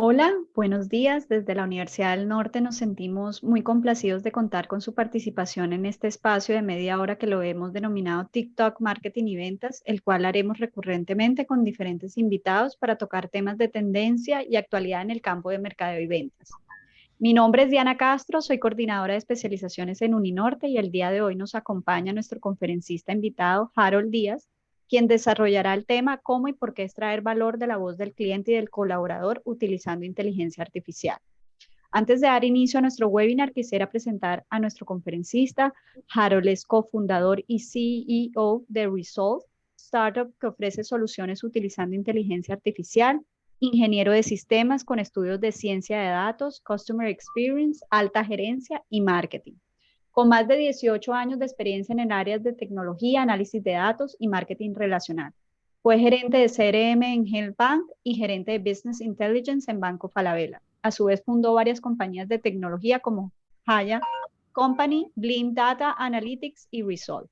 Hola, buenos días. Desde la Universidad del Norte nos sentimos muy complacidos de contar con su participación en este espacio de media hora que lo hemos denominado TikTok Marketing y Ventas, el cual haremos recurrentemente con diferentes invitados para tocar temas de tendencia y actualidad en el campo de mercadeo y ventas. Mi nombre es Diana Castro, soy coordinadora de especializaciones en Uninorte y el día de hoy nos acompaña nuestro conferencista invitado, Harold Díaz, quien desarrollará el tema cómo y por qué extraer valor de la voz del cliente y del colaborador utilizando inteligencia artificial. Antes de dar inicio a nuestro webinar, quisiera presentar a nuestro conferencista. Harold es cofundador y CEO de Resolve, startup que ofrece soluciones utilizando inteligencia artificial, ingeniero de sistemas con estudios de ciencia de datos, customer experience, alta gerencia y marketing. Con más de 18 años de experiencia en el área de tecnología, análisis de datos y marketing relacional. Fue gerente de CRM en Health Bank y gerente de Business Intelligence en Banco Falabella. A su vez fundó varias compañías de tecnología como Haya Company, Blim Data Analytics y Resolve.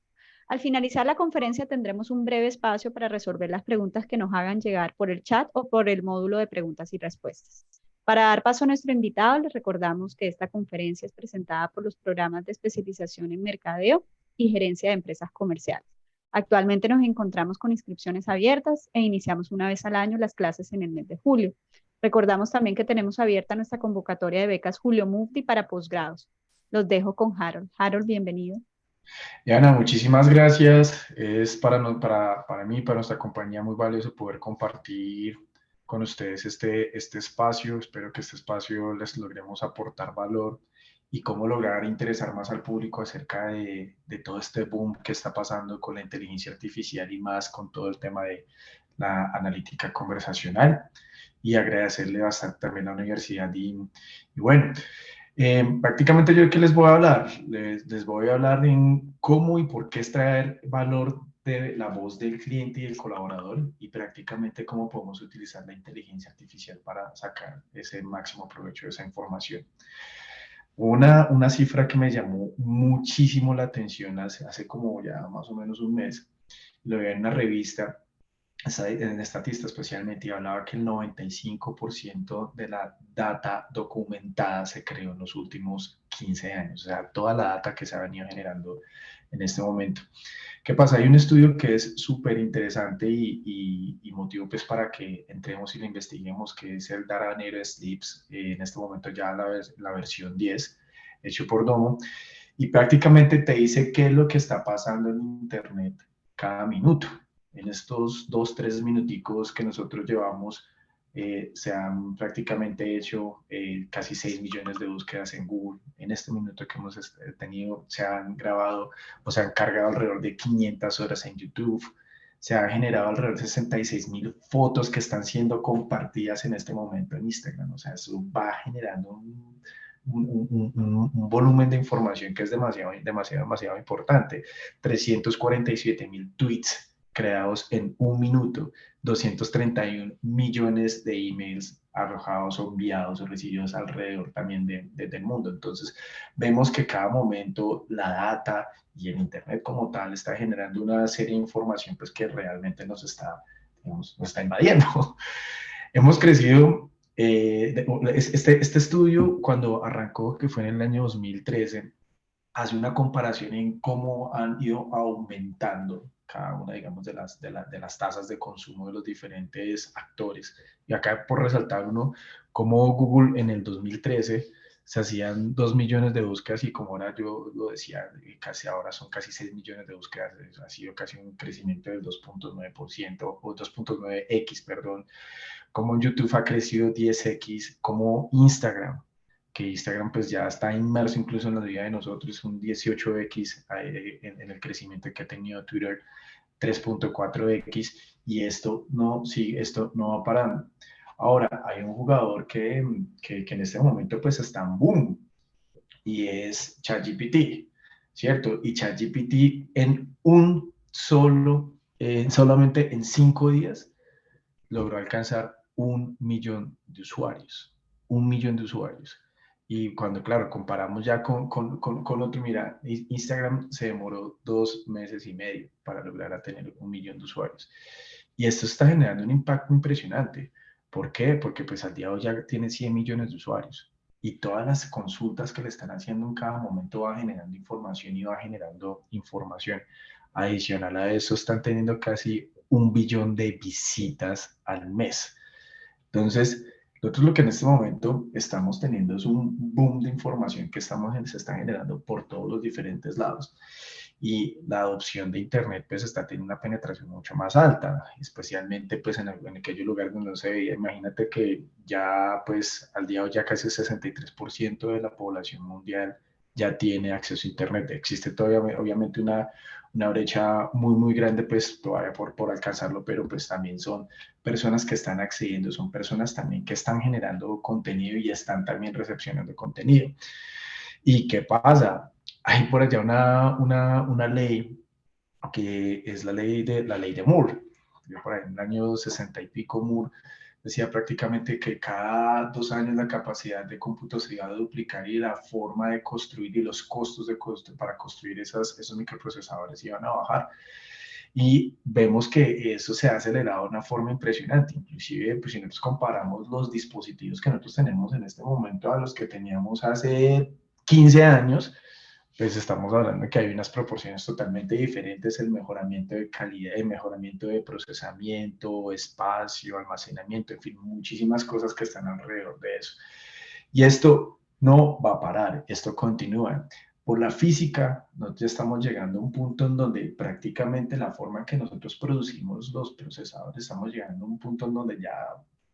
Al finalizar la conferencia tendremos un breve espacio para resolver las preguntas que nos hagan llegar por el chat o por el módulo de preguntas y respuestas. Para dar paso a nuestro invitado, les recordamos que esta conferencia es presentada por los programas de especialización en mercadeo y gerencia de empresas comerciales. Actualmente nos encontramos con inscripciones abiertas e iniciamos una vez al año las clases en el mes de julio. Recordamos también que tenemos abierta nuestra convocatoria de becas Julio Mufti para posgrados. Los dejo con Harold. Harold, bienvenido. Y Ana, muchísimas gracias. Es para mí, para nuestra compañía, muy valioso poder compartir con ustedes este espacio. Espero que este espacio les logremos aportar valor y cómo lograr interesar más al público acerca de todo este boom que está pasando con la inteligencia artificial y más con todo el tema de la analítica conversacional. Y agradecerle bastante también a la universidad. Y bueno, prácticamente yo, ¿qué les voy a hablar? Les voy a hablar en cómo y por qué extraer valor de la voz del cliente y del colaborador y prácticamente cómo podemos utilizar la inteligencia artificial para sacar ese máximo provecho de esa información. Una cifra que me llamó muchísimo la atención hace como ya más o menos un mes, lo vi en una revista en estatista especialmente, y hablaba que el 95% de la data documentada se creó en los últimos 15 años, o sea, toda la data que se ha venido generando en este momento. ¿Qué pasa? Hay un estudio que es súper interesante y motivo pues para que entremos y lo investiguemos, que es el Data Native Sleeps, en este momento ya la versión 10, hecho por Domo, y prácticamente te dice qué es lo que está pasando en Internet cada minuto. En estos 2, 3 minuticos que nosotros llevamos, se han prácticamente hecho casi 6 millones de búsquedas en Google. En este minuto que hemos tenido, se han grabado o se han cargado alrededor de 500 horas en YouTube. Se han generado alrededor de 66.000 fotos que están siendo compartidas en este momento en Instagram. O sea, eso va generando un volumen de información que es demasiado importante. 347.000 tweets creados en un minuto, 231 millones de emails arrojados o enviados o recibidos alrededor también del mundo. Entonces, vemos que cada momento la data y el Internet como tal está generando una serie de información pues, que realmente digamos, nos está invadiendo. Hemos crecido. Este estudio, cuando arrancó, que fue en el año 2013, hace una comparación en cómo han ido aumentando cada una, digamos, de las tasas de consumo de los diferentes actores. Y acá, por resaltar uno, cómo Google en el 2013 se hacían 2 millones de búsquedas y como ahora yo lo decía, casi ahora son casi 6 millones de búsquedas. Ha sido casi un crecimiento del 2.9% o 2.9x, perdón. Como YouTube ha crecido 10x, como Instagram, que Instagram pues ya está inmerso incluso en la vida de nosotros, un 18x en el crecimiento que ha tenido Twitter, 3.4x, y esto no va parando. Ahora, hay un jugador que en este momento pues está en boom, y es ChatGPT, ¿cierto? Y ChatGPT solamente en 5 días, logró alcanzar 1 millón de usuarios. 1 millón de usuarios. Y cuando, claro, comparamos ya con otro, mira, Instagram se demoró 2 meses y medio para lograr a tener 1 millón de usuarios. Y esto está generando un impacto impresionante. ¿Por qué? Porque pues al día de hoy ya tiene 100 millones de usuarios y todas las consultas que le están haciendo en cada momento va generando información y va generando información. Adicional a eso, están teniendo casi 1 billón de visitas al mes. Entonces, nosotros lo que en este momento estamos teniendo es un boom de información que se está generando por todos los diferentes lados. Y la adopción de Internet pues está teniendo una penetración mucho más alta, especialmente pues en aquellos lugares donde no se veía. Imagínate que ya pues al día de hoy ya casi el 63% de la población mundial ya tiene acceso a Internet. Existe todavía obviamente una brecha muy, muy grande, pues todavía por alcanzarlo, pero pues también son personas que están accediendo, son personas también que están generando contenido y están también recepcionando contenido. ¿Y qué pasa? Hay por allá una ley que es la ley de Moore. Por ahí en el año 60 y pico, Moore decía prácticamente que cada 2 años la capacidad de cómputo se iba a duplicar y la forma de construir y los costos de costo para construir esos microprocesadores iban a bajar. Y vemos que eso se ha acelerado de una forma impresionante. Inclusive, pues, si nosotros comparamos los dispositivos que nosotros tenemos en este momento a los que teníamos hace 15 años, pues estamos hablando de que hay unas proporciones totalmente diferentes, el mejoramiento de calidad, el mejoramiento de procesamiento, espacio, almacenamiento, en fin, muchísimas cosas que están alrededor de eso. Y esto no va a parar, esto continúa. Por la física, nosotros ya estamos llegando a un punto en donde prácticamente la forma en que nosotros producimos los procesadores, estamos llegando a un punto en donde ya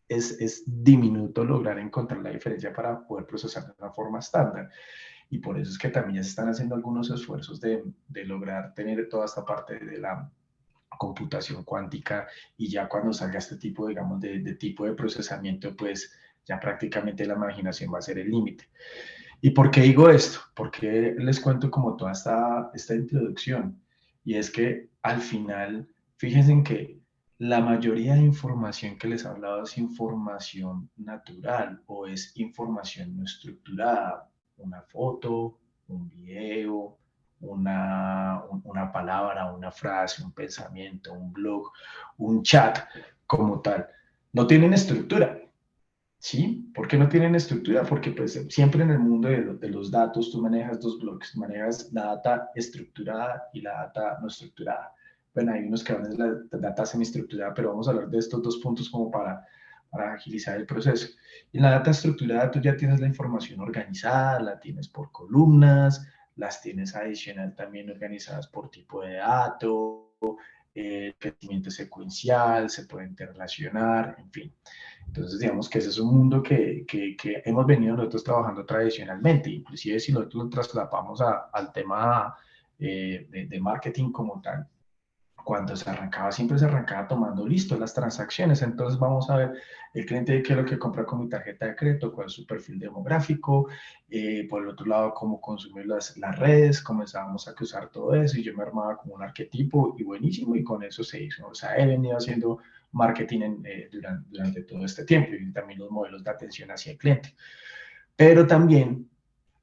es diminuto lograr encontrar la diferencia para poder procesar de una forma estándar. Y por eso es que también ya se están haciendo algunos esfuerzos de lograr tener toda esta parte de la computación cuántica y ya cuando salga este tipo, digamos, de tipo de procesamiento, pues ya prácticamente la imaginación va a ser el límite. ¿Y por qué digo esto? Porque les cuento como toda esta introducción. Y es que al final, fíjense en que la mayoría de información que les he hablado es información natural o es información no estructurada. Una foto, un video, una palabra, una frase, un pensamiento, un blog, un chat como tal. No tienen estructura. ¿Sí? ¿Por qué no tienen estructura? Porque pues siempre en el mundo de los datos tú manejas dos bloques, manejas la data estructurada y la data no estructurada. Bueno, hay unos que van de la data semiestructurada, pero vamos a hablar de estos dos puntos como para agilizar el proceso. Y en la data estructurada tú ya tienes la información organizada, la tienes por columnas, las tienes adicional también organizadas por tipo de dato, el crecimiento secuencial, se pueden interrelacionar, en fin. Entonces, digamos que ese es un mundo que hemos venido nosotros trabajando tradicionalmente, inclusive si nosotros lo trasladamos al tema de marketing como tal, cuando se arrancaba, siempre se arrancaba tomando listo las transacciones. Entonces vamos a ver el cliente qué es lo que compra con mi tarjeta de crédito, cuál es su perfil demográfico, por el otro lado, cómo consumir las redes, comenzábamos a usar todo eso y yo me armaba como un arquetipo y buenísimo y con eso se hizo. O sea, he venido haciendo marketing durante todo este tiempo y también los modelos de atención hacia el cliente. Pero también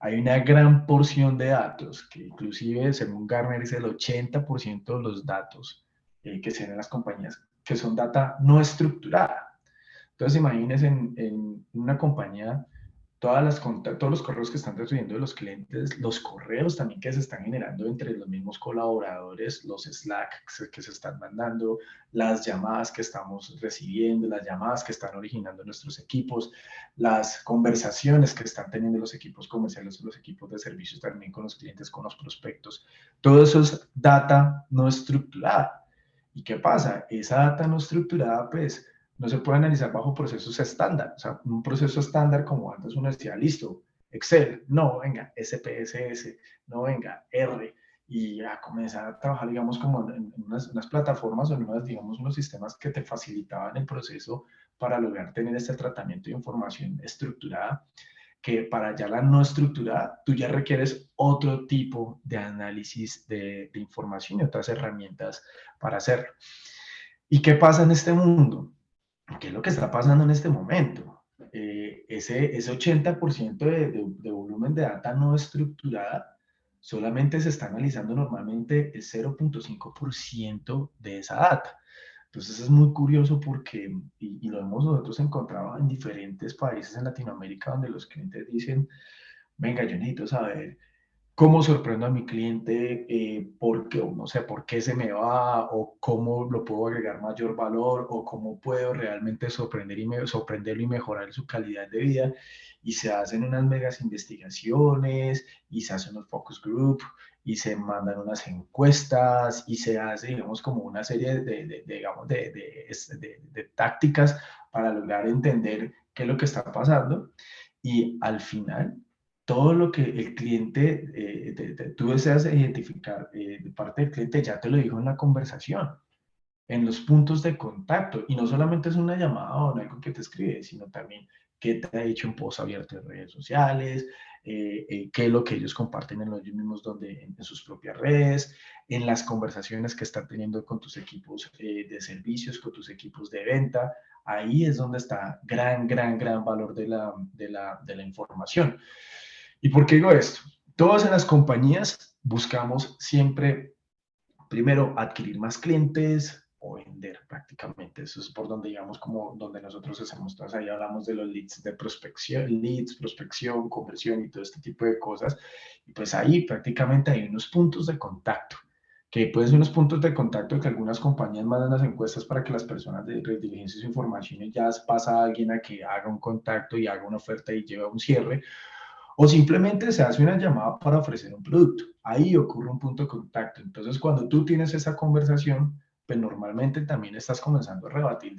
hay una gran porción de datos, que inclusive según Gartner es el 80% de los datos que se ven en las compañías, que son data no estructurada. Entonces imagínense en una compañía todos los correos que están recibiendo de los clientes, los correos también que se están generando entre los mismos colaboradores, los Slack que se están mandando, las llamadas que estamos recibiendo, las llamadas que están originando nuestros equipos, las conversaciones que están teniendo los equipos comerciales, los equipos de servicios también con los clientes, con los prospectos. Todo eso es data no estructurada. ¿Y qué pasa? Esa data no estructurada, pues, no se puede analizar bajo procesos estándar. O sea, un proceso estándar como antes uno decía, listo, Excel, no, venga, SPSS, no, venga, R, y a comenzar a trabajar, digamos, como en unas plataformas o en unas, digamos, unos sistemas que te facilitaban el proceso para lograr tener este tratamiento de información estructurada, que para ya la no estructurada, tú ya requieres otro tipo de análisis de información y otras herramientas para hacerlo. ¿Y qué pasa en este mundo? ¿Qué es lo que está pasando en este momento? Ese 80% de volumen de data no estructurada solamente se está analizando normalmente el 0.5% de esa data. Entonces es muy curioso porque, y lo hemos nosotros encontrado en diferentes países en Latinoamérica donde los clientes dicen, venga, yo necesito saber cómo sorprendo a mi cliente, por qué, no sé, por qué se me va, o cómo lo puedo agregar mayor valor, o cómo puedo realmente sorprenderlo y mejorar su calidad de vida. Y se hacen unas megas investigaciones, y se hacen unos focus group, y se mandan unas encuestas, y se hace, digamos, como una serie digamos, de tácticas para lograr entender qué es lo que está pasando. Y al final, todo lo que el cliente, tú deseas identificar de parte del cliente, ya te lo dijo en la conversación, en los puntos de contacto. Y no solamente es una llamada o algo que te escribe, sino también qué te ha dicho en post abierto en redes sociales, qué es lo que ellos comparten en ellos mismos en sus propias redes, en las conversaciones que están teniendo con tus equipos de servicios, con tus equipos de venta. Ahí es donde está gran valor de la información. ¿Y por qué digo esto? Todos en las compañías buscamos siempre, primero, adquirir más clientes o vender prácticamente. Eso es por donde, digamos, como donde nosotros hacemos. Entonces ahí hablamos de los leads de prospección, conversión y todo este tipo de cosas. Y pues ahí prácticamente hay unos puntos de contacto, que pueden ser unos puntos de contacto que algunas compañías mandan las encuestas para que las personas diligencien su información y ya pasa a alguien a que haga un contacto y haga una oferta y lleve a un cierre, o simplemente se hace una llamada para ofrecer un producto. Ahí ocurre un punto de contacto. Entonces, cuando tú tienes esa conversación, pues normalmente también estás comenzando a rebatir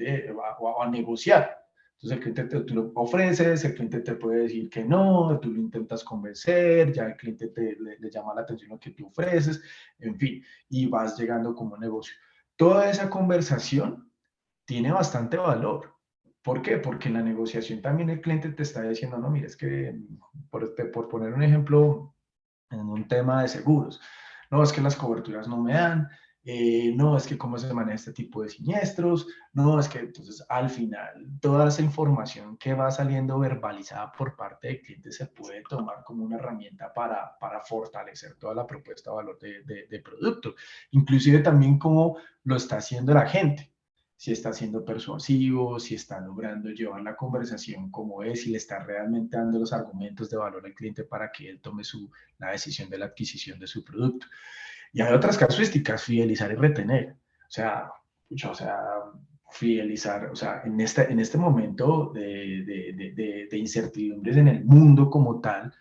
o a negociar. Entonces, el cliente tú lo ofreces, el cliente te puede decir que no, tú lo intentas convencer, ya el cliente le llama la atención lo que tú ofreces, en fin, y vas llegando como un negocio. Toda esa conversación tiene bastante valor. ¿Por qué? Porque en la negociación también el cliente te está diciendo, no, mira, es que, por poner un ejemplo, en un tema de seguros, no, es que las coberturas no me dan, no, es que cómo se maneja este tipo de siniestros, no, es que entonces al final toda esa información que va saliendo verbalizada por parte del cliente se puede tomar como una herramienta para fortalecer toda la propuesta de valor de producto, inclusive también cómo lo está haciendo la gente, si está siendo persuasivo, si está logrando llevar la conversación como es, si le está realmente dando los argumentos de valor al cliente para que él tome la decisión de la adquisición de su producto. Y hay otras casuísticas, fidelizar y retener. O sea, fidelizar, o sea, en este momento de incertidumbres en el mundo como tal,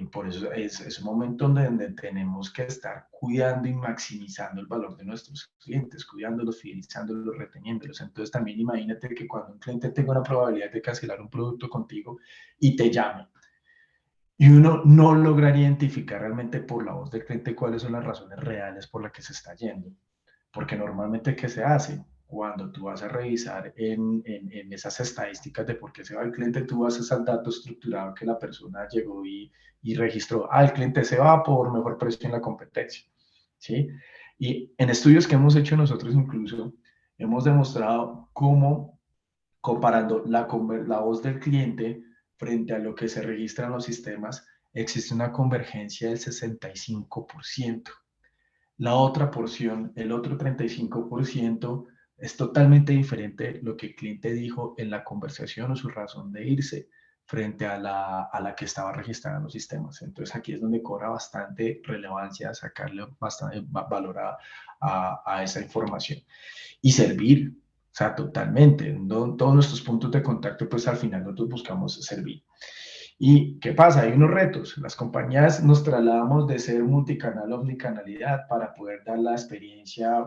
por eso es un momento donde tenemos que estar cuidando y maximizando el valor de nuestros clientes, cuidándolos, fidelizándolos, reteniéndolos. Entonces también imagínate que cuando un cliente tenga una probabilidad de cancelar un producto contigo y te llame, y uno no logra identificar realmente por la voz del cliente cuáles son las razones reales por las que se está yendo. Porque normalmente, ¿qué se hace? Cuando tú vas a revisar en esas estadísticas de por qué se va el cliente, tú vas al dato estructurado que la persona llegó y registró. El cliente se va por mejor precio en la competencia. ¿Sí? Y en estudios que hemos hecho nosotros incluso, hemos demostrado cómo comparando la voz del cliente frente a lo que se registra en los sistemas, existe una convergencia del 65%. La otra porción, el otro 35%, es totalmente diferente lo que el cliente dijo en la conversación o su razón de irse frente a la que estaba registrada en los sistemas. Entonces aquí es donde cobra bastante relevancia sacarle bastante valor a esa información y servir. O sea, totalmente. Todos nuestros puntos de contacto, pues al final nosotros buscamos servir. ¿Y qué pasa? Hay unos retos. Las compañías nos trasladamos de ser multicanal a omnicanalidad para poder dar una experiencia,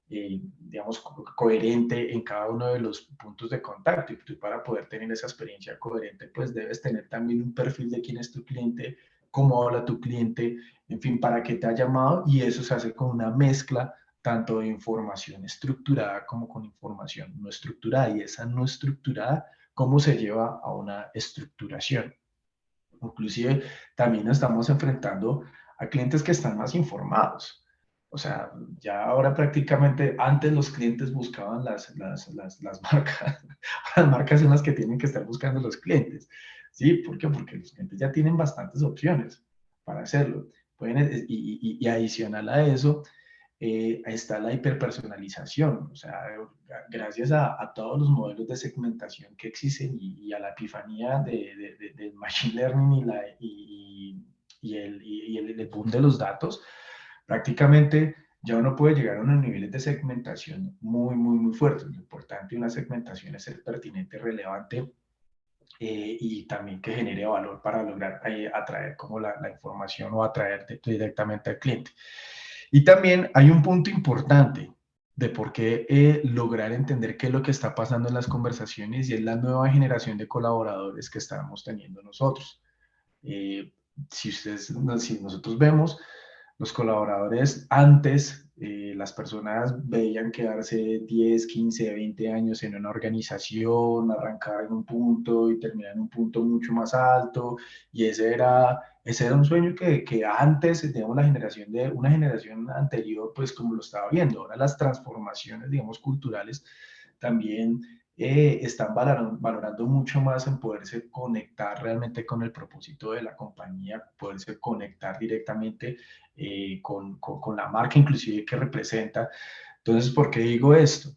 digamos, coherente en cada uno de los puntos de contacto. Y tú para poder tener esa experiencia coherente, pues debes tener también un perfil de quién es tu cliente, cómo habla tu cliente, en fin, para qué te ha llamado. Y eso se hace con una mezcla tanto de información estructurada como con información no estructurada. Y esa no estructurada, cómo se lleva a una estructuración. Inclusive también nos estamos enfrentando a clientes que están más informados. O sea, ya ahora prácticamente, antes los clientes buscaban las marcas, las marcas son las que tienen que estar buscando los clientes. ¿Sí? ¿Por qué? Porque los clientes ya tienen bastantes opciones para hacerlo. Pueden, y adicional a eso, está la hiperpersonalización. O sea, gracias a todos los modelos de segmentación que existen y a la epifanía del machine learning y el boom de los datos, prácticamente ya uno puede llegar a unos niveles de segmentación muy, muy, muy fuertes. Lo importante de una segmentación es ser pertinente, relevante, y también que genere valor para lograr atraer como la información o atraer directamente al cliente. Y también hay un punto importante de por qué lograr entender qué es lo que está pasando en las conversaciones, y es la nueva generación de colaboradores que estamos teniendo nosotros. Eh, si nosotros vemos, los colaboradores antes, las personas veían quedarse 10, 15, 20 años en una organización, arrancar en un punto y terminar en un punto mucho más alto, y ese era un sueño que antes, digamos, una generación anterior, pues como lo estaba viendo. Ahora las transformaciones, digamos, culturales también están valorando mucho más en poderse conectar realmente con el propósito de la compañía, poderse conectar directamente con la marca inclusive que representa. Entonces, ¿por qué digo esto?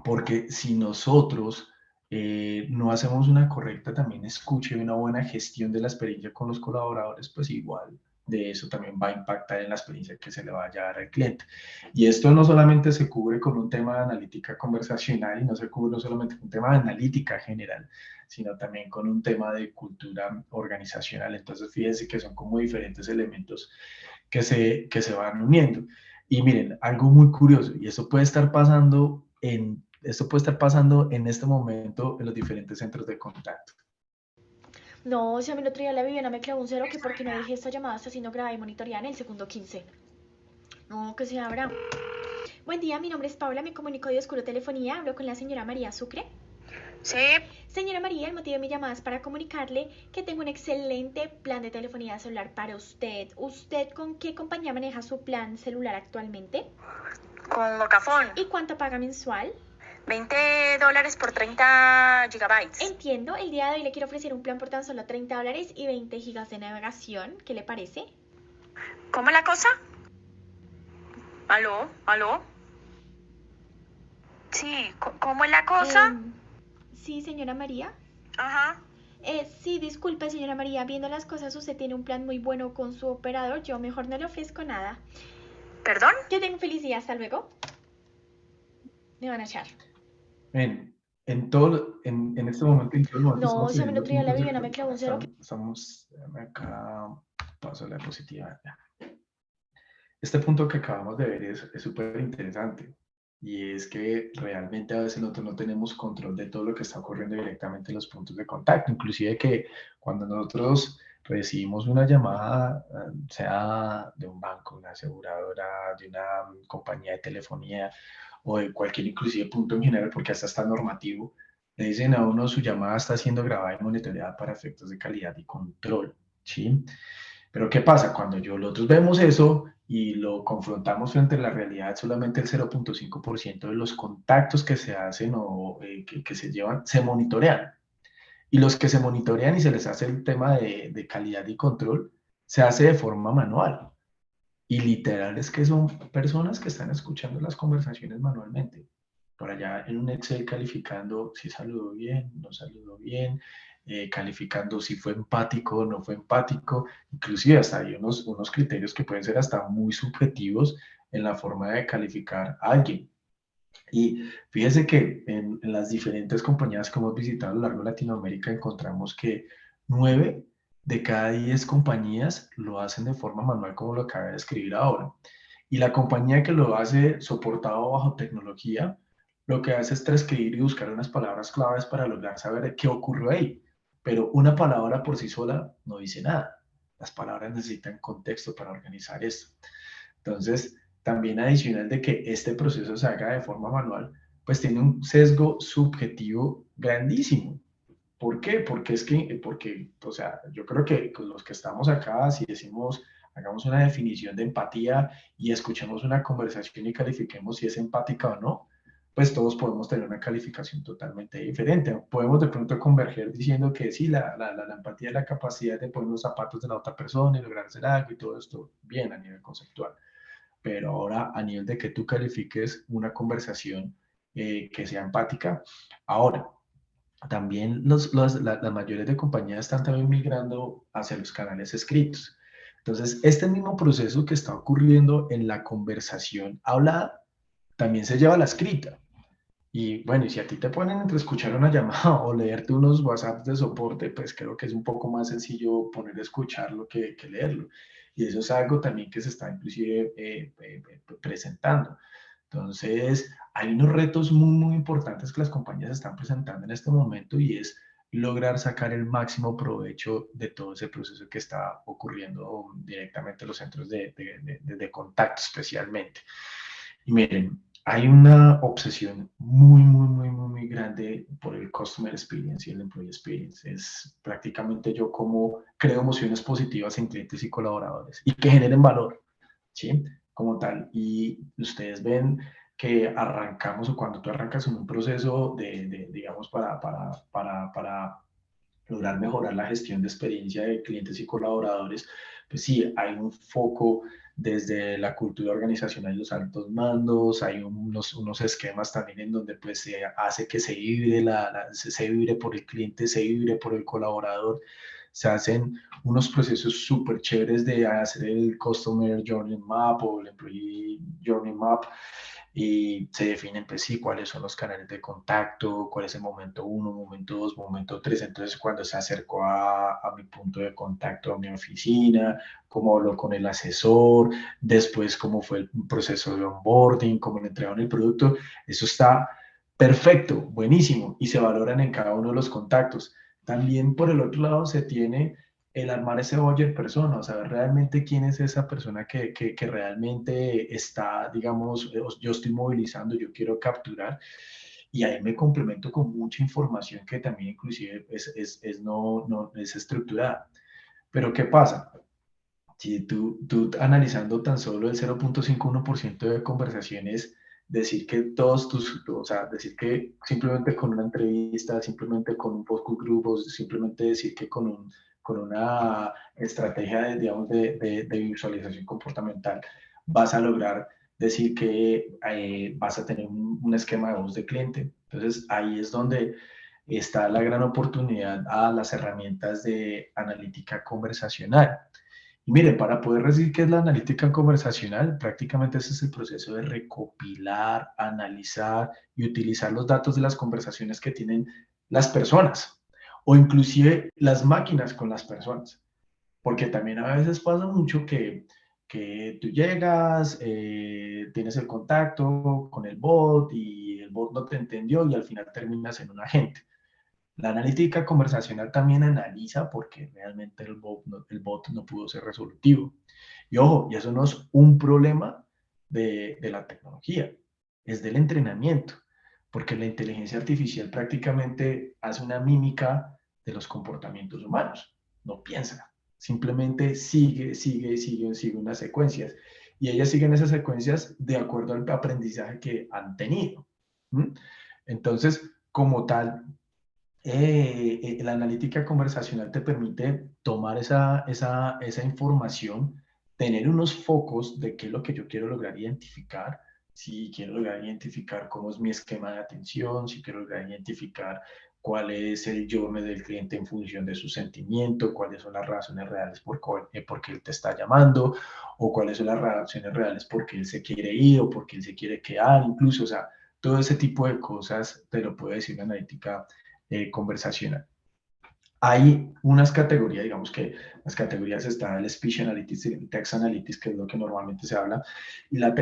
Porque si nosotros no hacemos una correcta también escucha y una buena gestión de la experiencia con los colaboradores, pues igual de eso también va a impactar en la experiencia que se le vaya a dar al cliente. Y esto no solamente se cubre con un tema de analítica conversacional, y no se cubre no solamente con un tema de analítica general, sino también con un tema de cultura organizacional. Entonces, fíjense que son como diferentes elementos que se van uniendo. Y miren, algo muy curioso, y esto puede estar pasando en este momento en los diferentes centros de contacto. No, o sea, a mí el otro día la Viviana me clavó un cero que porque no dejé esta llamada está siendo grabada y monitoreada en el segundo 15. No, que se abra. Buen día, mi nombre es Paula, me comunico de Oscuro Telefonía, hablo con la señora María Sucre. Sí, Señora María, el motivo de mi llamada es para comunicarle que tengo un excelente plan de telefonía celular para usted. ¿Usted con qué compañía maneja su plan celular actualmente? con Locafón. ¿Y cuánto paga mensual? $20 por 30 gigabytes. Entiendo, el día de hoy le quiero ofrecer un plan por tan solo $30 y 20 gigas de navegación. ¿Qué le parece? ¿Cómo es la cosa? ¿Aló? ¿Aló? Sí, ¿cómo es la cosa? Sí, señora María. Ajá. Sí, disculpe, señora María, viendo las cosas, usted tiene un plan muy bueno con su operador, yo mejor no le ofrezco nada. ¿Perdón? Que tenga un feliz día, hasta luego. Me van a echar. En este momento, en todo el momento No, estamos si a mí el teniendo otro día la puntos de Viviana me clavó un cero. estamos acá, paso la diapositiva. Este punto que acabamos de ver es súper interesante, y es que realmente a veces nosotros no tenemos control de todo lo que está ocurriendo directamente en los puntos de contacto, inclusive que cuando nosotros recibimos una llamada, sea de un banco, una aseguradora, de una compañía de telefonía o de cualquier inclusive punto en general, porque hasta está normativo, le dicen a uno su llamada está siendo grabada y monitoreada para efectos de calidad y control, ¿sí? Pero ¿qué pasa? Cuando nosotros vemos eso y lo confrontamos frente a la realidad, solamente el 0.5% de los contactos que se hacen o que se llevan se monitorean. Y los que se monitorean y se les hace el tema de calidad y control, se hace de forma manual. Y literal es que son personas que están escuchando las conversaciones manualmente. Por allá en un Excel calificando si saludó bien, no saludó bien, calificando si fue empático o no fue empático. Inclusive hasta hay unos criterios que pueden ser hasta muy subjetivos en la forma de calificar a alguien. Y fíjese que en las diferentes compañías que hemos visitado a lo largo de Latinoamérica encontramos que 9 de cada 10 compañías lo hacen de forma manual, como lo acabé de escribir ahora. Y la compañía que lo hace soportado bajo tecnología, lo que hace es transcribir y buscar unas palabras claves para lograr saber qué ocurrió ahí. Pero una palabra por sí sola no dice nada. Las palabras necesitan contexto para organizar esto. Entonces, también adicional de que este proceso se haga de forma manual, pues tiene un sesgo subjetivo grandísimo. ¿Por qué? Porque, o sea, yo creo que los que estamos acá, si decimos, hagamos una definición de empatía y escuchemos una conversación y califiquemos si es empática o no, pues todos podemos tener una calificación totalmente diferente. Podemos de pronto converger diciendo que sí, la empatía es la capacidad de poner los zapatos de la otra persona y lograr hacer algo y todo esto bien a nivel conceptual. pero ahora a nivel de que tú califiques una conversación que sea empática. Ahora, también las mayorías de compañías están también migrando hacia los canales escritos. Entonces, este mismo proceso que está ocurriendo en la conversación hablada, también se lleva a la escrita. Y bueno, y si a ti te ponen entre escuchar una llamada o leerte unos WhatsApp de soporte, pues creo que es un poco más sencillo poner a escucharlo que leerlo. Y eso es algo también que se está inclusive presentando. Entonces, hay unos retos muy importantes que las compañías están presentando en este momento y es lograr sacar el máximo provecho de todo ese proceso que está ocurriendo directamente en los centros de contacto especialmente. Y miren, hay una obsesión muy grande por el Customer Experience y el Employee Experience. Es prácticamente yo como creo emociones positivas en clientes y colaboradores y que generen valor, ¿sí? Como tal. Y ustedes ven que arrancamos o cuando tú arrancas en un proceso digamos, para lograr mejorar la gestión de experiencia de clientes y colaboradores, pues sí, hay un foco desde la cultura organizacional y los altos mandos, hay unos esquemas también en donde pues se hace que se vibre, se vibre por el cliente, se vibre por el colaborador, se hacen unos procesos súper chéveres de hacer el Customer Journey Map o el Employee Journey Map, y se definen, pues sí, cuáles son los canales de contacto, cuál es el momento 1, momento 2, momento 3. Entonces, cuando se acercó a mi punto de contacto, a mi oficina, cómo habló con el asesor, después cómo fue el proceso de onboarding, cómo le entregaron el producto, eso está perfecto, buenísimo, y se valoran en cada uno de los contactos. También por el otro lado se tiene el armar ese buyer persona, o saber realmente quién es esa persona que realmente está, digamos, yo estoy movilizando, yo quiero capturar, y ahí me complemento con mucha información que también inclusive no es estructurada. Pero ¿qué pasa? Si tú analizando tan solo el 0.51% de conversaciones, decir que o sea, decir que simplemente con una entrevista, simplemente con un focus group, o simplemente decir que con una estrategia, digamos, de visualización comportamental, vas a lograr decir que vas a tener un esquema de voz de cliente. Entonces, ahí es donde está la gran oportunidad a las herramientas de analítica conversacional. Y miren, para poder decir qué es la analítica conversacional, prácticamente ese es el proceso de recopilar, analizar y utilizar los datos de las conversaciones que tienen las personas o inclusive las máquinas con las personas. Porque también a veces pasa mucho que tú llegas, tienes el contacto con el bot y el bot no te entendió y al final terminas en un agente. La analítica conversacional también analiza porque realmente el bot no pudo ser resolutivo. Y ojo, y eso no es un problema de la tecnología, es del entrenamiento, porque la inteligencia artificial prácticamente hace una mímica de los comportamientos humanos, no piensa, simplemente sigue unas secuencias. Y ellas siguen esas secuencias de acuerdo al aprendizaje que han tenido. ¿Mm? Entonces, como tal, la analítica conversacional te permite tomar esa información, tener unos focos de qué es lo que yo quiero lograr identificar, si quiero lograr identificar cómo es mi esquema de atención, si quiero lograr identificar cuál es el journey del cliente en función de su sentimiento, cuáles son las razones reales por qué él te está llamando, o cuáles son las razones reales por qué él se quiere ir o por qué él se quiere quedar, incluso, o sea, todo ese tipo de cosas te lo puede decir la analítica conversacional. Hay unas categorías, digamos que las categorías están el Speech Analytics y el Text Analytics, que es lo que normalmente se habla, y la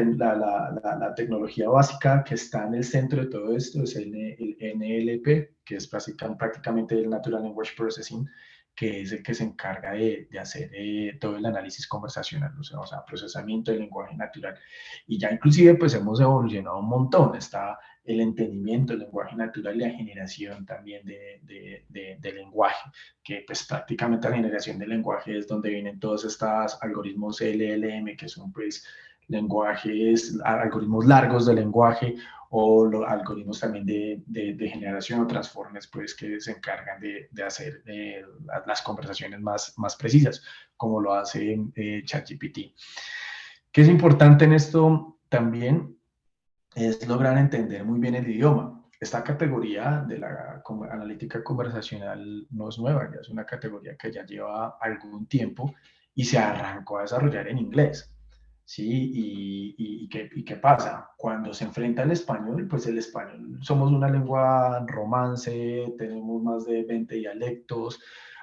tecnología básica que está en el centro de todo esto es el NLP, que es prácticamente el Natural Language Processing, que es el que se encarga de hacer todo el análisis conversacional, o sea, procesamiento del lenguaje natural. Y ya inclusive pues hemos evolucionado un montón, está el entendimiento del lenguaje natural y la generación también de lenguaje, que pues prácticamente la generación de lenguaje es donde vienen todos estos algoritmos LLM, que son pues algoritmos largos de lenguaje, o los algoritmos también de generación o transformes, pues que se encargan de hacer las conversaciones más precisas, como lo hace ChatGPT. ¿Qué es importante en esto también? Es lograr entender muy bien el idioma. Esta categoría de la analítica conversacional no es nueva, ya es una categoría que ya lleva algún tiempo y se arrancó a desarrollar en inglés. ¿Sí? ¿Qué pasa? Cuando se enfrenta al español, pues el español somos una lengua romance, tenemos más de 20 dialectos,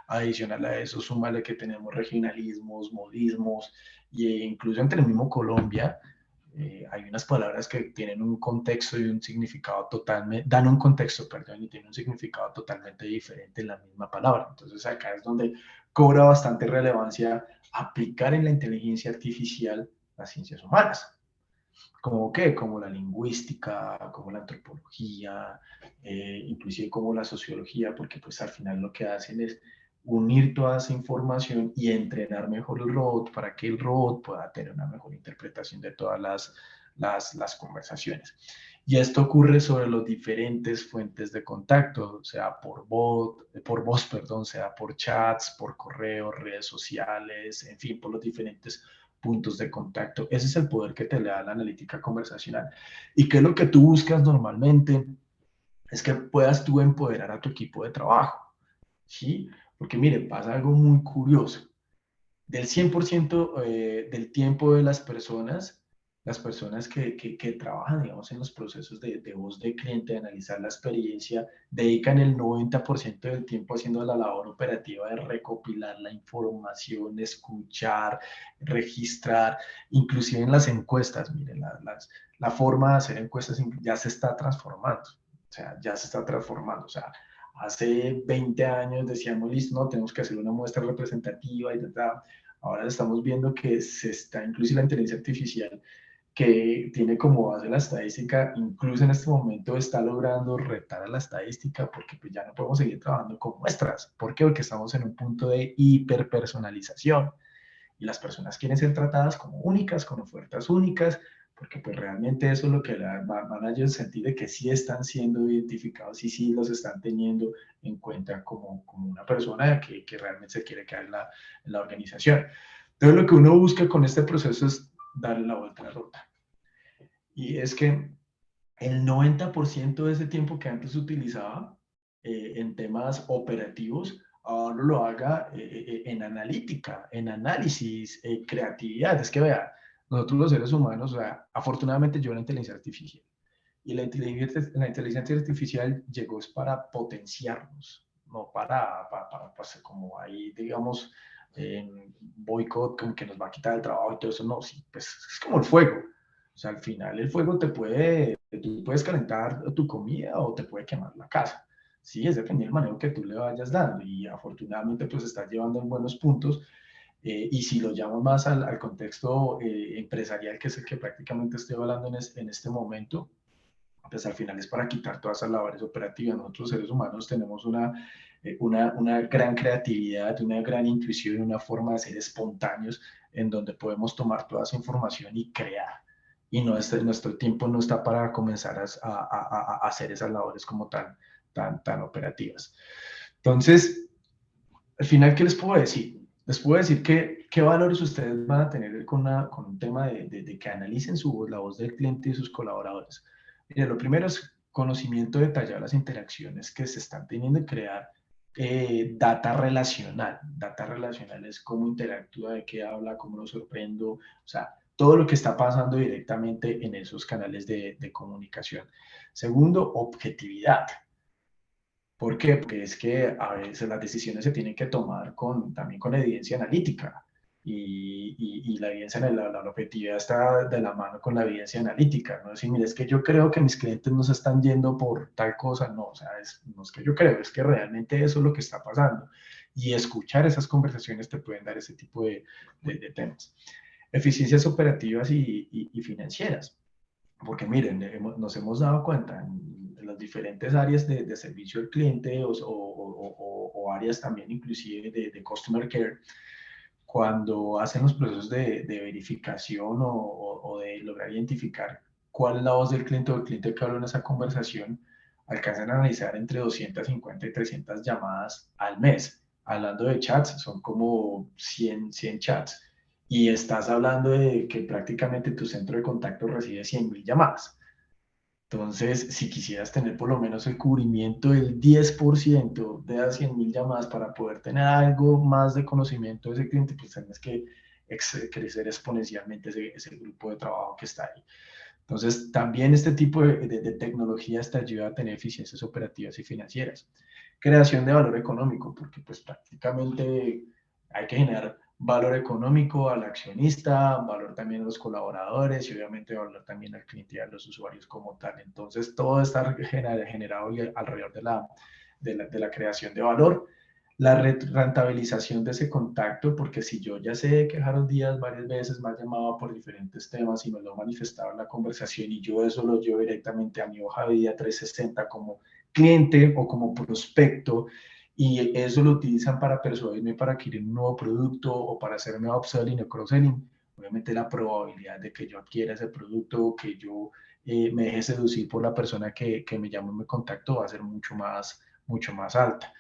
adicional a eso, súmale que tenemos regionalismos, modismos, e incluso entre el mismo Colombia, hay unas palabras que tienen un contexto y un significado totalmente, dan un contexto, perdón, y tienen un significado totalmente diferente en la misma palabra. Entonces acá es donde cobra bastante relevancia aplicar en la inteligencia artificial las ciencias humanas. ¿Como qué? Como la lingüística, como la antropología, inclusive como la sociología, porque pues al final lo que hacen es unir toda esa información y entrenar mejor el robot para que el robot pueda tener una mejor interpretación de todas las conversaciones. Y esto ocurre sobre las diferentes fuentes de contacto, sea por voz, perdón, sea por chats, por correo, redes sociales, en fin, por los diferentes puntos de contacto. Ese es el poder que te le da la analítica conversacional. ¿Y qué es lo que tú buscas normalmente? Es que puedas tú empoderar a tu equipo de trabajo, ¿sí? Porque mire, pasa algo muy curioso. Del 100% del tiempo de las personas que trabajan, digamos, en los procesos de voz de cliente, de analizar la experiencia, dedican el 90% del tiempo haciendo la labor operativa de recopilar la información, escuchar, registrar, inclusive en las encuestas, miren, la forma de hacer encuestas ya se está transformando, o sea, ya se está transformando, o sea, hace 20 años decíamos, listo, no, tenemos que hacer una muestra representativa y tal. Ahora estamos viendo que se está, incluso la inteligencia artificial, que tiene como base la estadística, incluso en este momento está logrando retar a la estadística porque pues ya no podemos seguir trabajando con muestras. ¿Por qué? Porque estamos en un punto de hiperpersonalización y las personas quieren ser tratadas como únicas, con ofertas únicas, porque pues realmente eso es lo que van a ellos sentir de que sí están siendo identificados y sí los están teniendo en cuenta como una persona que realmente se quiere quedar en la organización. Entonces lo que uno busca con este proceso es darle la vuelta a la ruta. Y es que el 90% de ese tiempo que antes utilizaba en temas operativos, ahora lo haga en analítica, en análisis, creatividad. Es que vea, nosotros los seres humanos, o sea, afortunadamente yo la inteligencia artificial. Y la inteligencia artificial llegó es para potenciarnos, no para pues, como ahí, digamos, boicot, como que nos va a quitar el trabajo y todo eso. No, sí, pues es como el fuego. O sea, al final el fuego tú puedes calentar tu comida o te puede quemar la casa. Sí, es dependiendo del manejo que tú le vayas dando y afortunadamente pues estás llevando en buenos puntos y si lo llamo más al contexto empresarial que es el que prácticamente estoy hablando en este momento, pues al final es para quitar todas esas labores operativas. Nosotros seres humanos tenemos una gran creatividad, una gran intuición, una forma de ser espontáneos en donde podemos tomar toda esa información y crear. Y nuestro tiempo no está para comenzar a hacer esas labores como tan operativas. Entonces, al final, ¿qué les puedo decir? Les puedo decir qué valores ustedes van a tener con un tema de que analicen la voz del cliente y sus colaboradores. Mira, lo primero es conocimiento detallado de las interacciones que se están teniendo y crear data relacional. Data relacional es cómo interactúa, de qué habla, cómo lo sorprendo, o sea, todo lo que está pasando directamente en esos canales de comunicación. Segundo, objetividad. ¿Por qué? Porque es que a veces las decisiones se tienen que tomar también con evidencia analítica y la evidencia, la objetividad está de la mano con la evidencia analítica, ¿no? Es decir, mire, es que yo creo que mis clientes no se están yendo por tal cosa, no, o sea, no es que yo creo, es que realmente eso es lo que está pasando. Y escuchar esas conversaciones te pueden dar ese tipo de temas. Eficiencias operativas y financieras. Porque miren, nos hemos dado cuenta en las diferentes áreas de servicio al cliente o áreas también inclusive de customer care, cuando hacen los procesos de verificación o de lograr identificar cuál es la voz del cliente o el cliente que habla en esa conversación, alcanzan a analizar entre 250 y 300 llamadas al mes. Hablando de chats, son como 100 chats y estás hablando de que prácticamente tu centro de contacto recibe 100.000 llamadas. Entonces, si quisieras tener por lo menos el cubrimiento del 10% de las 100.000 llamadas para poder tener algo más de conocimiento de ese cliente, pues tienes que crecer exponencialmente ese grupo de trabajo que está ahí. Entonces, también este tipo de tecnologías te ayuda a tener eficiencias operativas y financieras. Creación de valor económico, porque pues prácticamente hay que generar valor económico al accionista, valor también a los colaboradores y obviamente valor también al cliente y a los usuarios como tal. Entonces, todo está generado alrededor de la creación de valor, la rentabilización de ese contacto, porque si yo ya sé que Harold Díaz varias veces me ha llamado por diferentes temas y me lo ha manifestado en la conversación y yo eso lo llevo directamente a mi hoja de vida 360 como cliente o como prospecto, y eso lo utilizan para persuadirme para adquirir un nuevo producto o para hacerme upselling o cross-selling, obviamente la probabilidad de que yo adquiera ese producto o que yo me deje seducir por la persona que me llamó y me contactó va a ser mucho más alta.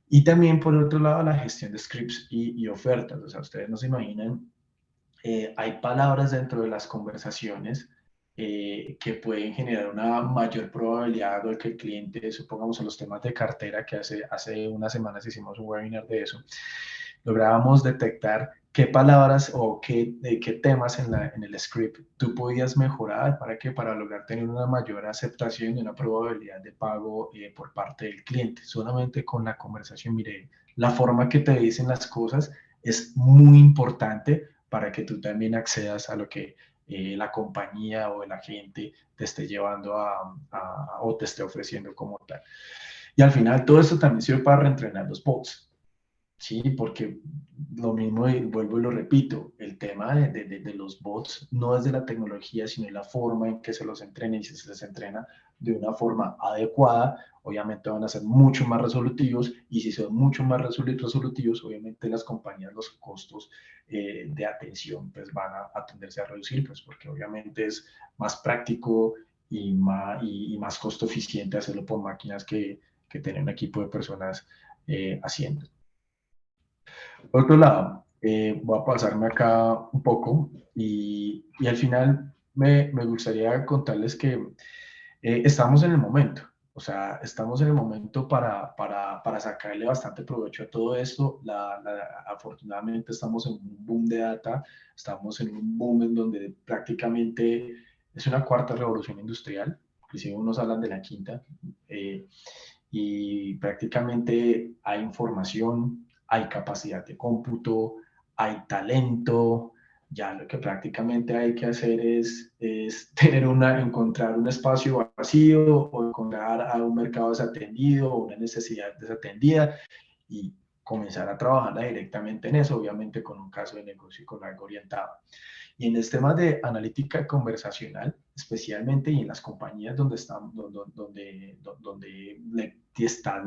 Y también, por otro lado, la gestión de scripts y ofertas. O sea, ustedes no se imaginan, hay palabras dentro de las conversaciones que pueden generar una mayor probabilidad de que el cliente, supongamos en los temas de cartera, que hace unas semanas hicimos un webinar de eso, lográbamos detectar qué palabras o qué temas en el script tú podías mejorar para lograr tener una mayor aceptación y una probabilidad de pago por parte del cliente. Solamente con la conversación, mire, la forma que te dicen las cosas es muy importante para que tú también accedas a lo que la compañía o el agente te esté llevando o te esté ofreciendo como tal. Y al final todo esto también sirve para reentrenar los bots. Sí, porque lo mismo, y vuelvo y lo repito, el tema de los bots no es de la tecnología, sino de la forma en que se los entrena, y si se les entrena de una forma adecuada, obviamente van a ser mucho más resolutivos, y si son mucho más resolutivos, obviamente las compañías, los costos de atención pues van a tenderse a reducir, pues porque obviamente es más práctico y más costo eficiente hacerlo por máquinas que tener un equipo de personas haciendo. Por otro lado, voy a pasarme acá un poco y al final me gustaría contarles que estamos en el momento, o sea, estamos en el momento para sacarle bastante provecho a todo esto. Afortunadamente estamos en un boom de data, estamos en un boom en donde prácticamente es una cuarta revolución industrial, inclusive unos hablan de la quinta, y prácticamente hay información, hay capacidad de cómputo, hay talento. Ya lo que prácticamente hay que hacer es encontrar un espacio vacío o encontrar a un mercado desatendido o una necesidad desatendida y comenzar a trabajarla directamente en eso, obviamente con un caso de negocio y con algo orientado. Y en este tema de analítica conversacional, especialmente y en las compañías donde están,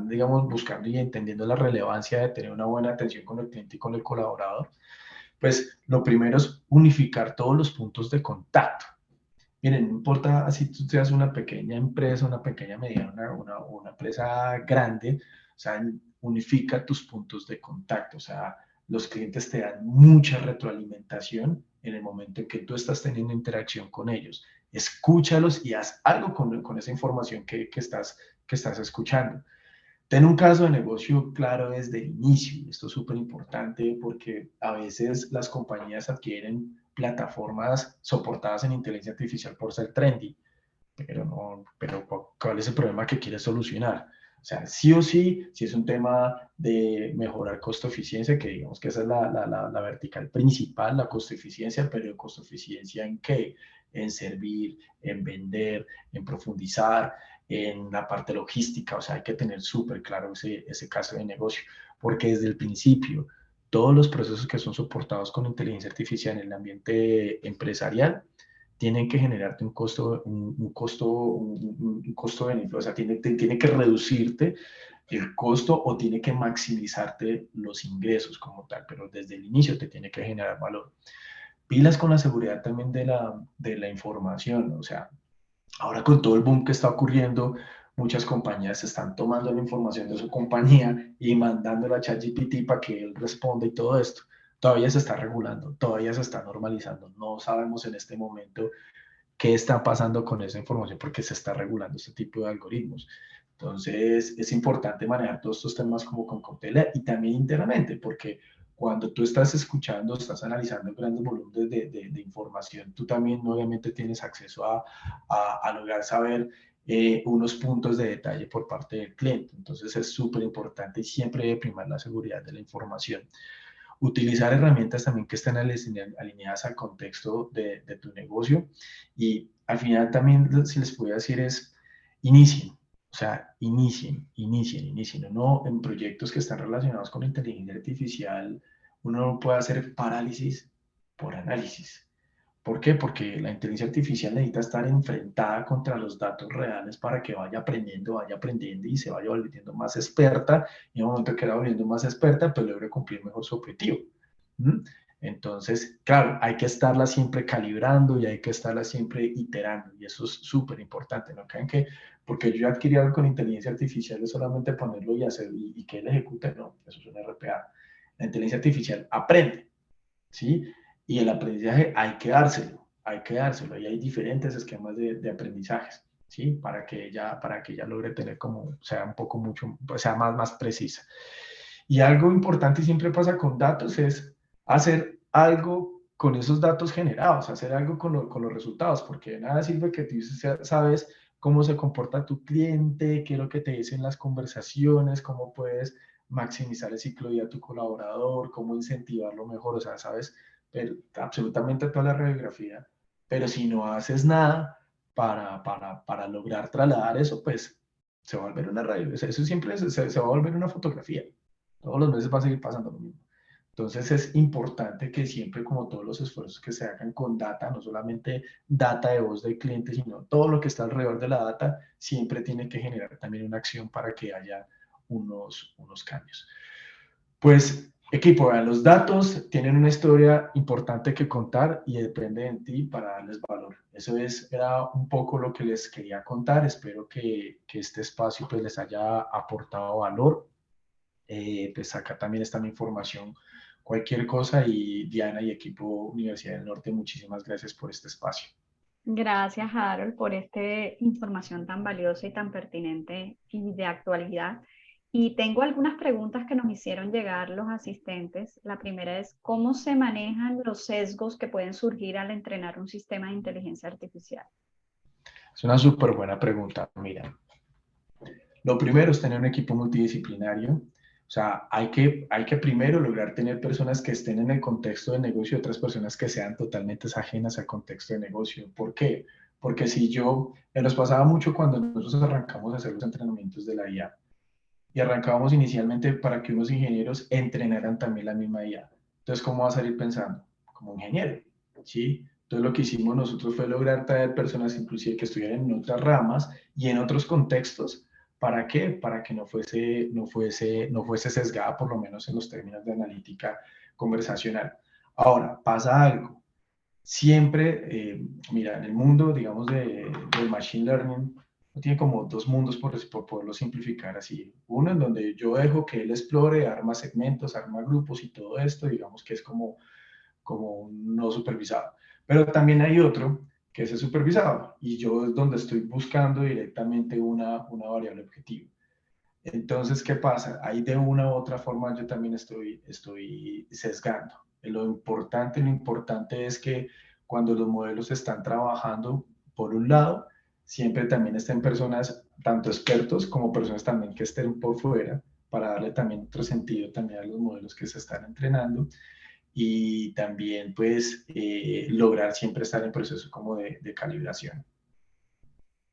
digamos, buscando y entendiendo la relevancia de tener una buena atención con el cliente y con el colaborador, pues lo primero es unificar todos los puntos de contacto. Miren, no importa si tú seas una pequeña empresa, una pequeña mediana, una empresa grande, o sea, unifica tus puntos de contacto, o sea, los clientes te dan mucha retroalimentación en el momento en que tú estás teniendo interacción con ellos. Escúchalos y haz algo con esa información que estás escuchando. Ten un caso de negocio claro desde el inicio. Esto es súper importante porque a veces las compañías adquieren plataformas soportadas en inteligencia artificial por ser trendy, pero ¿cuál es el problema que quieres solucionar? O sea, sí o sí, si es un tema de mejorar costo-eficiencia, que digamos que esa es la vertical principal, la costo-eficiencia, pero costo-eficiencia ¿en qué? En servir, en vender, en profundizar, en la parte logística. O sea, hay que tener súper claro ese caso de negocio, porque desde el principio, todos los procesos que son soportados con inteligencia artificial en el ambiente empresarial, tienen que generarte un costo beneficio, o sea, tiene que reducirte el costo o tiene que maximizarte los ingresos como tal, pero desde el inicio te tiene que generar valor. Pilas con la seguridad también de la información, o sea, ahora con todo el boom que está ocurriendo, muchas compañías están tomando la información de su compañía y mandándola a ChatGPT para que él responda y todo esto. todavía se está regulando, todavía se está normalizando. No sabemos en este momento qué está pasando con esa información porque se está regulando este tipo de algoritmos. Entonces, es importante manejar todos estos temas como con cautela y también internamente, porque cuando tú estás escuchando, estás analizando grandes volúmenes de información, tú también obviamente tienes acceso a lograr saber unos puntos de detalle por parte del cliente. Entonces, es súper importante y siempre debe primar la seguridad de la información. Utilizar herramientas también que estén alineadas al contexto de tu negocio. Y al final también, si les puedo decir, es inicien. O sea, inicien. Uno en proyectos que están relacionados con inteligencia artificial, uno no puede hacer parálisis por análisis. ¿Por qué? Porque la inteligencia artificial necesita estar enfrentada contra los datos reales para que vaya aprendiendo y se vaya volviendo más experta. Y en el momento que va volviendo más experta, pues logre cumplir mejor su objetivo. ¿Mm? Entonces, claro, hay que estarla siempre calibrando y hay que estarla siempre iterando. Y eso es súper importante. No crean que porque yo adquirí algo con inteligencia artificial es solamente ponerlo y hacer y que él ejecute. No, eso es un RPA. La inteligencia artificial aprende, ¿sí? Y el aprendizaje hay que dárselo, y hay diferentes esquemas de aprendizajes, ¿sí? Para que ella logre tener como, sea un poco mucho, sea más precisa. Y algo importante y siempre pasa con datos es hacer algo con esos datos generados, hacer algo con los resultados, porque de nada sirve que tú sabes cómo se comporta tu cliente, qué es lo que te dicen las conversaciones, cómo puedes maximizar el ciclo de vida de tu colaborador, cómo incentivarlo mejor, o sea, sabes absolutamente toda la radiografía, pero si no haces nada para lograr trasladar eso, pues se va a volver una radio, eso siempre se va a volver una fotografía. Todos los meses va a seguir pasando lo mismo. Entonces es importante que siempre, como todos los esfuerzos que se hagan con data, no solamente data de voz del cliente, sino todo lo que está alrededor de la data, siempre tiene que generar también una acción para que haya unos cambios. Pues equipo, vean, los datos tienen una historia importante que contar y depende de ti para darles valor. Eso era un poco lo que les quería contar. Espero que este espacio pues, les haya aportado valor. Pues acá también está mi información, cualquier cosa. Y Diana y equipo Universidad del Norte, muchísimas gracias por este espacio. Gracias, Harold, por esta información tan valiosa y tan pertinente y de actualidad. Y tengo algunas preguntas que nos hicieron llegar los asistentes. La primera es, ¿cómo se manejan los sesgos que pueden surgir al entrenar un sistema de inteligencia artificial? Es una súper buena pregunta. Mira, lo primero es tener un equipo multidisciplinario. O sea, hay que primero lograr tener personas que estén en el contexto de negocio y otras personas que sean totalmente ajenas al contexto de negocio. ¿Por qué? Porque si nos pasaba mucho cuando nosotros arrancamos a hacer los entrenamientos de la IA y arrancábamos inicialmente para que unos ingenieros entrenaran también la misma IA. Entonces, ¿cómo va a salir pensando? Como ingeniero, ¿sí? Entonces, lo que hicimos nosotros fue lograr traer personas inclusive que estuvieran en otras ramas y en otros contextos. ¿Para qué? Para que no fuese sesgada, por lo menos en los términos de analítica conversacional. Ahora, pasa algo. Siempre, mira, en el mundo, digamos, del machine learning, tiene como dos mundos por poderlo simplificar así. Uno en donde yo dejo que él explore, arma segmentos, arma grupos y todo esto, digamos que es como no supervisado. Pero también hay otro que es el supervisado y yo es donde estoy buscando directamente una variable objetivo. Entonces, ¿qué pasa? Ahí de una u otra forma yo también estoy sesgando. Lo importante es que cuando los modelos están trabajando, por un lado, siempre también estén personas, tanto expertos como personas también que estén por fuera, para darle también otro sentido también a los modelos que se están entrenando y también pues lograr siempre estar en proceso como de calibración.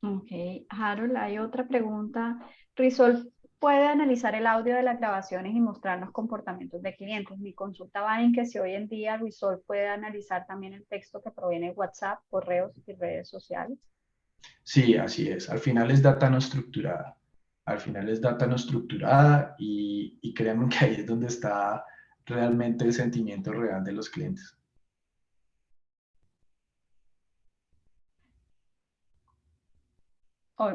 Ok, Harold, hay otra pregunta. Resolve puede analizar el audio de las grabaciones y mostrar los comportamientos de clientes. Mi consulta va en que si hoy en día Resolve puede analizar también el texto que proviene de WhatsApp, correos y redes sociales. Sí, así es. Al final es data no estructurada. Al final es data no estructurada y créanme que ahí es donde está realmente el sentimiento real de los clientes.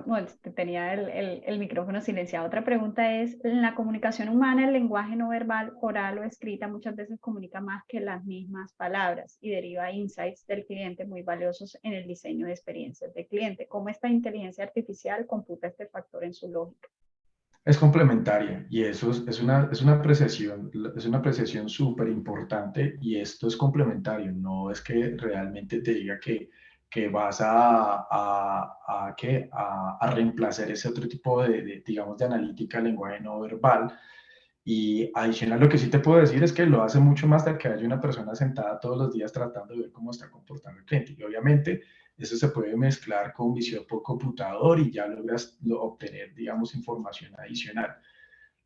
Bueno, tenía el micrófono silenciado. Otra pregunta es, en la comunicación humana, el lenguaje no verbal, oral o escrita, muchas veces comunica más que las mismas palabras y deriva insights del cliente muy valiosos en el diseño de experiencias del cliente. ¿Cómo esta inteligencia artificial computa este factor en su lógica? Es complementaria y eso es una apreciación súper importante y esto es complementario, no es que realmente te diga que vas a reemplazar ese otro tipo digamos, de analítica del lenguaje no verbal. Y adicional, lo que sí te puedo decir es que lo hace mucho más de que haya una persona sentada todos los días tratando de ver cómo está comportando el cliente. Y obviamente eso se puede mezclar con visión por computador y ya logras obtener, digamos, información adicional.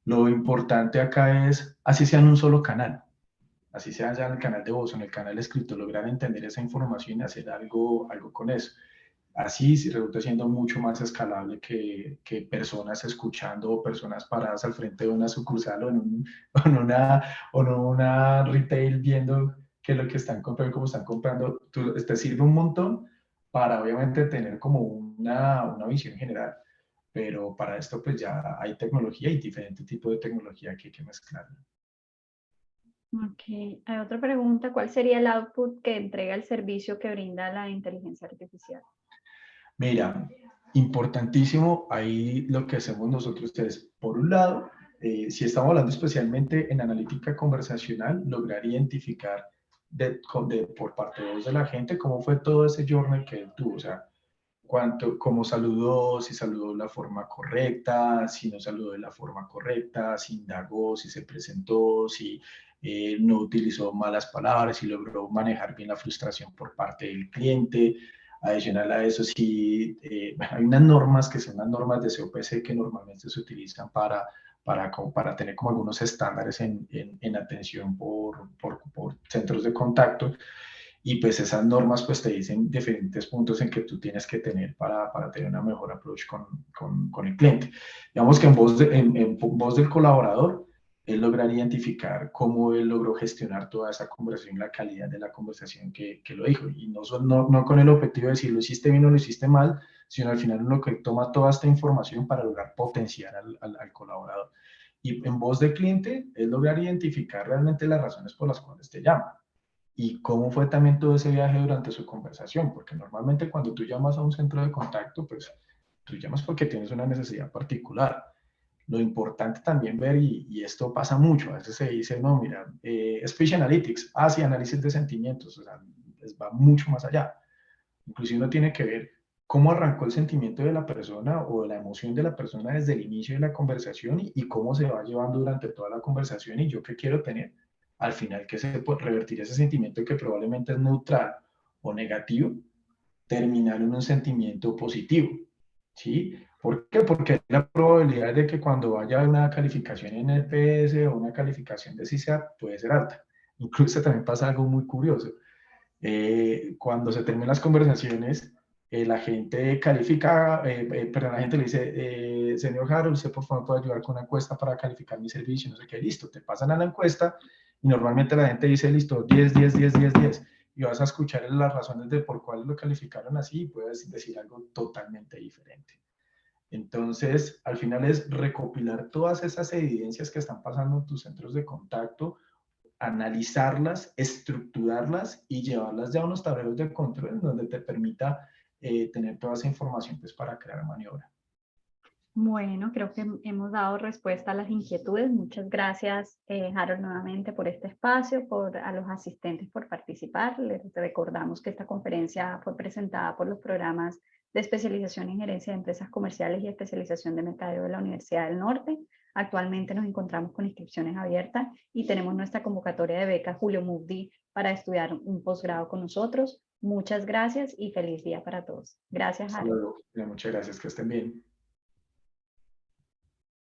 Lo importante acá es, así sea en un solo canal, así sea ya en el canal de voz o en el canal escrito, lograr entender esa información y hacer algo con eso. Así resulta siendo mucho más escalable que personas escuchando o personas paradas al frente de una sucursal o en una retail viendo qué es lo que están comprando, cómo están comprando. Te sirve un montón para obviamente tener como una visión general, pero para esto pues ya hay tecnología y diferentes tipos de tecnología que hay que mezclar. Ok, hay otra pregunta, ¿cuál sería el output que entrega el servicio que brinda la inteligencia artificial? Mira, importantísimo, ahí lo que hacemos nosotros es, por un lado, si estamos hablando especialmente en analítica conversacional, lograr identificar por parte de la gente cómo fue todo ese journey que él tuvo, o sea, cómo saludó, si saludó de la forma correcta, si no saludó de la forma correcta, si indagó, si se presentó, si no utilizó malas palabras, si logró manejar bien la frustración por parte del cliente. Adicional a eso, sí, hay unas normas que son las normas de COPC que normalmente se utilizan para tener como algunos estándares en atención por centros de contacto. Y pues esas normas pues te dicen diferentes puntos en que tú tienes que tener para tener una mejor approach con el cliente. Digamos que en voz del colaborador, él logra identificar cómo él logró gestionar toda esa conversación, la calidad de la conversación que lo dijo. Y no con el objetivo de decir lo hiciste bien o lo hiciste mal, sino al final uno que toma toda esta información para lograr potenciar al colaborador. Y en voz del cliente, es lograr identificar realmente las razones por las cuales te llama y cómo fue también todo ese viaje durante su conversación, porque normalmente cuando tú llamas a un centro de contacto, pues tú llamas porque tienes una necesidad particular. Lo importante también ver, y esto pasa mucho, a veces se dice, no, mira, Speech Analytics, sí, análisis de sentimientos, o sea, va mucho más allá. Inclusive uno tiene que ver cómo arrancó el sentimiento de la persona o la emoción de la persona desde el inicio de la conversación y cómo se va llevando durante toda la conversación y yo qué quiero tener. Al final, que se puede revertir ese sentimiento que probablemente es neutral o negativo, terminar en un sentimiento positivo. ¿Sí? ¿Por qué? Porque la probabilidad de que cuando haya una calificación en el PS o una calificación de CSAT puede ser alta. Incluso también pasa algo muy curioso cuando se terminan las conversaciones, la gente califica, perdón, la gente le dice, señor Harold, ¿usted por favor puede ayudar con una encuesta para calificar mi servicio? No sé qué, listo, te pasan a la encuesta y normalmente la gente dice, listo, 10, 10, 10, 10, 10, y vas a escuchar las razones de por cuál lo calificaron así y puedes decir algo totalmente diferente. Entonces, al final es recopilar todas esas evidencias que están pasando en tus centros de contacto, analizarlas, estructurarlas y llevarlas ya a unos tableros de control en donde te permita tener toda esa información pues, para crear maniobra. Bueno, creo que hemos dado respuesta a las inquietudes. Muchas gracias, Harold, nuevamente por este espacio, a los asistentes por participar. Les recordamos que esta conferencia fue presentada por los programas de especialización en gerencia de empresas comerciales y especialización de mercadeo de la Universidad del Norte. Actualmente nos encontramos con inscripciones abiertas y tenemos nuestra convocatoria de beca Julio Mufdi para estudiar un posgrado con nosotros. Muchas gracias y feliz día para todos. Gracias, Harold. Muchas gracias, que estén bien.